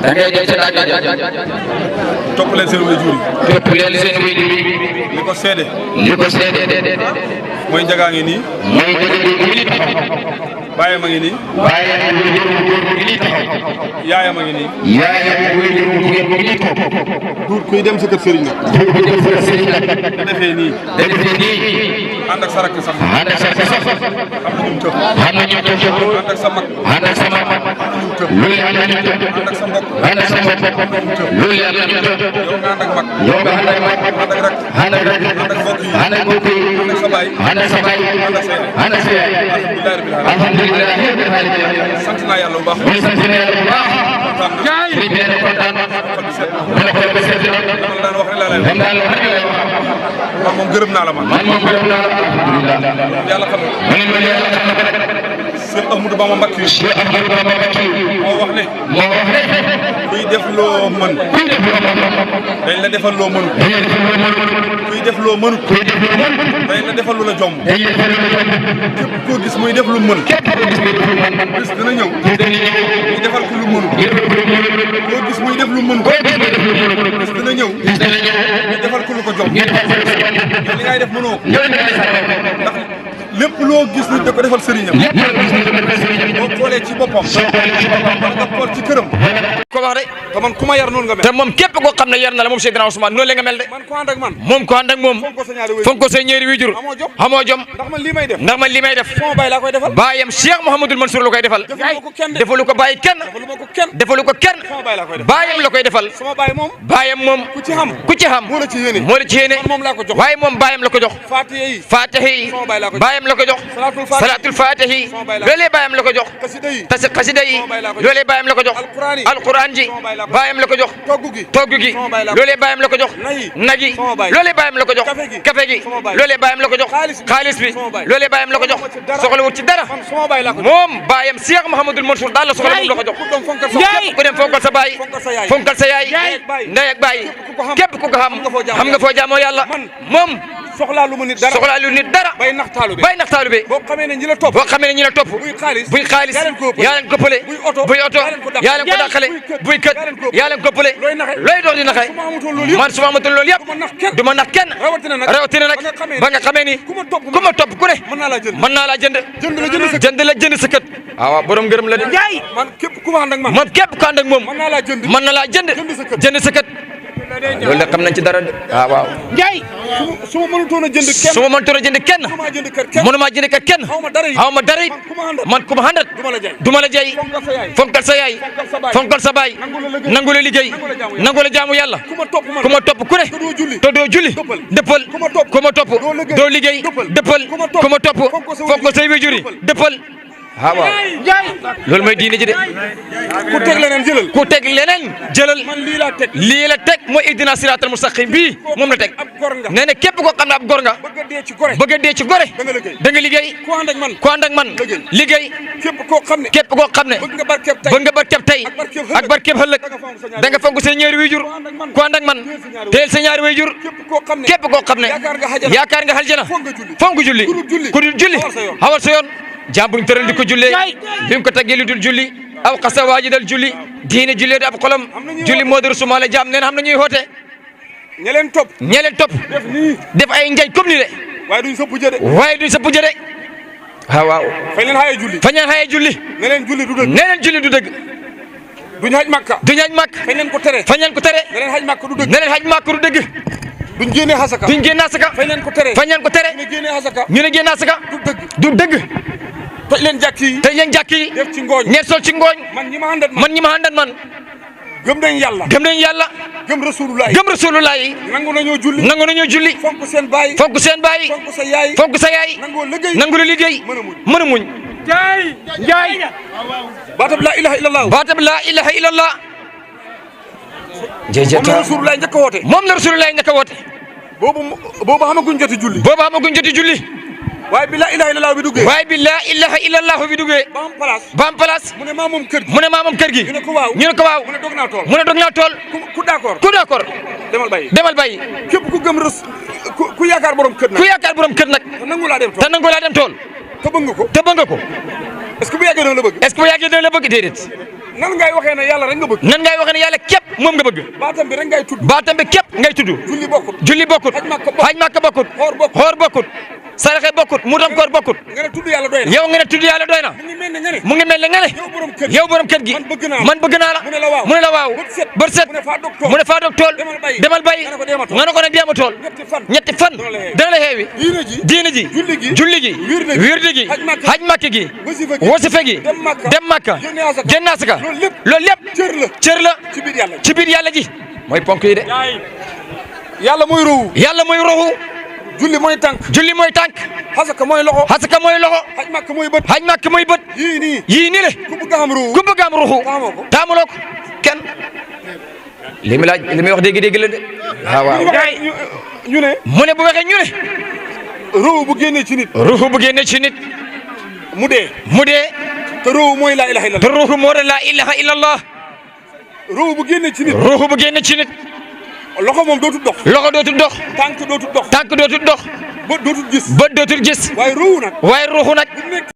da ngay dem ca daaj topp leen seen waajur yi topp leen seen waajur yi li ko seede mooy njagaa ngi nii mooy ngi taxaw baayam a ngi nii baayam ngi taxaw yaayam a ngi nii yaayam ngi taxaw duut kuy dem sa kër sëriñ nag da defee nii ànd ak sa rakk sax ànd ak sa sax xam na ñu tëb xam na ñu tëb ànd ak sa mag ànd ak sa mag loolu yàlla ñu tëb ànd ak sa mbokk ànd ak sa mbokk loolu yàlla ñu tëb yow nga ànd ak mag yow nga ànd ak mag ànd ak rak ànd ak rak ànd ak mbokk yi ànd ak mbokk yi ànd ak sa baay ànd ak sa baay ànd ak sa yaay ànd ak sa yaay alhamdulilah rabbil alamin alhamdulilah sant naa yàlla bu baax muy sant yàlla bu baax kontaan sëriñ bi kontaan na xol bi set dana ko ba seet dama la daan wax rek laa lay dam daal wax rek lay wax man moom gërëm naa la man man moom gërëm naa la alhamdulilah yàlla xam na ma ne ma yàlla xam na ko rek Cheikh Ahmadou Bamba Mbacké Cheikh Ahmadou Bamba Mbacké moo wax ne kuy def loo mën dañ la defal loo mënut kuy def loo mënut dañ la defal lu la jomb képp koo gis muy def lu mën bis dina ñëw ñu defal ko lu mënut koo gis muy def lu mënut bis dina ñëw ñu defal ko lu ko jomb li ngay def mënoo ndax lépp loo gis nit da ko defal sëriñam boo xoolee ci boppam wala nga xool ci këram ko wax rek te man ku ma yar noonu nga mel te moom képp koo xam ne yar na la moom Seydina Ousmane noonu la nga mel de man ku ànd ak man moom ko ànd ak moom fonk ko say ñeeri waajur xamoo jom ndax man lii may def ndax man li may def sama baay laa koy defal baayam Cheikh Mouhamadoul Mansour la koy defal defalu ko bàyyi kenn defalu ko kenn sama baay laa koy defal baayam la koy defal sama baay moom baayam moom ku ci xam moo la ci yéene moo la ci yéene moom laa ko jox waaye moom baayam la ko jox Faatiha yi Faatiha yi sama baay laa ko jox baayam la ko jox salaatul Faatiha yi loolee baayam la ko jox xasida yi loolee baayam la ko jox alquran ji baayam la ko jox togg gi loolee baayam la ko jox nag yi loolee baayam la ko jox kafe gi loolee baayam la ko jox xaalis bi loolee baayam la ko jox soxlawut ci dara moom baayam Cheikh Mouhamadoul Mansour daal la soxla moom la ko jox ku dem fonkal sa baay fonkal sa yaay ndey ak baay képp ku ko xam nga foo jaamoo yàlla moom soxlaalu mu nit dara bay nax taalu be boo xamee ne ñi la topp buy xaalis yaa leen koppale buy oto yaa leen ko dàqale buy kët yaa leen koppale looy dox di naxee man su ma amatul loolu yëpp du ma nax kenn rawatina nag ba nga xamee ni ku ma topp ku ne mën naa laa jënd la jënd sa kët waaw borom ngërëm la de man képp ku ànd ak man moom képp ku ànd ak moom mën na laa jënd sa kët loolu de xam nañ ci dara de waaw Ndiaye su ma mënutoon a jënd kenn mënuma jënd kër kenn xaw ma dara it man ku ma àndat du ma la jay fonkal sa yaay fonkal sa baay nangu la liggéey nangu la jaamu yàlla ku ma topp ku ne te doo julli dëppal ku ma topp doo liggéey dëppal ku ma topp fonkal say waajur yi dëppal waaw loolu mooy diine ji de ku teg leneen jëlal lii la teg mooy ihdina siraatal mustaqim bii moom la teg nee na képp koo xam ne ab góor nga bëgg a dee ci gore da nga liggéey ku ànd ak man liggéey képp koo xam ne bëgg nga barkeb tey ak barkeb ëllëg da nga fonk sa ñaari waajur ku ànd ak man teel sa ñaari waajur képp koo xam ne yaakaar nga aljana fonk julli ku dul julli xawal sa yoon jàmbuñ tëral di ko jullee bi mu ko taggee lu dul julli aw xasa waajidal julli diine jullee di ab xolam julli moo dër sumaale jaam nee na xam na ñuy xoote ña leen topp def ay njay comme ni de waaye duñ sëpp jëde waaw fañ leen xaye julli ne leen julli du dëgg duñ xaj makka fañ leen ko tere ne leen xaj makka du dëgg duñ génnee asaka fañ leen ko tere ñu ne génne asaka du dëgg toj leen jàkk yi def ci ngooñ ñeent sol ci ngooñ man ñi ma àndat man gëm nañ yàlla gëm rasulullah yi nangu nañoo julli fonk seen baay fonk sa yaay nangu la liggéey mën a muñ Njaay baatab laa ilaha illallah jërëjëf moom la rasulullah njëkk a woote boobu xamaguñ joti julli waaye bi laa ilaha illallah bi duggee ba am place mu ne maa moom kër gi ñu ne ko waaw mu ne dog naa tool ku d'accord demal bàyyi képp ku gëm ku yaakaar borom kër nag te nangu laa dem tool te bëgg nga ko est-ce que bu yàggee dana la bëgg déedéet nan ngay waxee ne yàlla rek nga bëgg. nan ngay waxee ne yàlla képp moom nga bëgg. baatam bi rek ngay tudd. baatam bi képp ngay tudd. julli bokkut. julli bokkut. haj makka bokkut. xoor bokkut. saraxe bokkut. mutam koor bokkut. nga ne tudd yàlla doy na. yow nga ne tudd yàlla doy na. mu ngi mel ne nga ne. yow borom kër gi. man bëgg naa la. mu ne la waaw. bët set. mu ne faa dog tool. demal bay. nga ne ko nag deema tool. ñetti fan. dana la xeewi. diine ji. julli gi. wirdi gi. haj makka gi. wasifa gi. dem makka. génn asaka. loolu lépp. cër la. ci biir yàlla ji. mooy ponk yi de. yàlla mooy ruuhu. yàlla mooy ruuhu. julli mooy tànk. julli mooy tànk. xasaka mooy loxo. xasaka mooy loxo. haj makka mooy bët. haj makka mooy bët. yii nii le. ku bëgg am ruuhu. ku bëgg am ruuhu. taamuloo ko kenn. li muy laaj li muy wax dégg-dégg la de. waaw ñu ne. mu ne bu waxee ñu ne. ruuhu bu génnee ci nit. ruuhu bu génnee ci nit. mu dee. mu dee. te ruuhu mooy laa ilaha illallah. te ruuhu moo de laa ilaha illallah. ruuhu bu génnee ci nit. ruuhu bu génnee ci nit. loxo moom dootul dox. loxo dootul dox. tànk dootul dox. tànk dootul dox. bët dootul gis. bët dootul gis. waaye ruuhu nag. waaye ruuhu nag.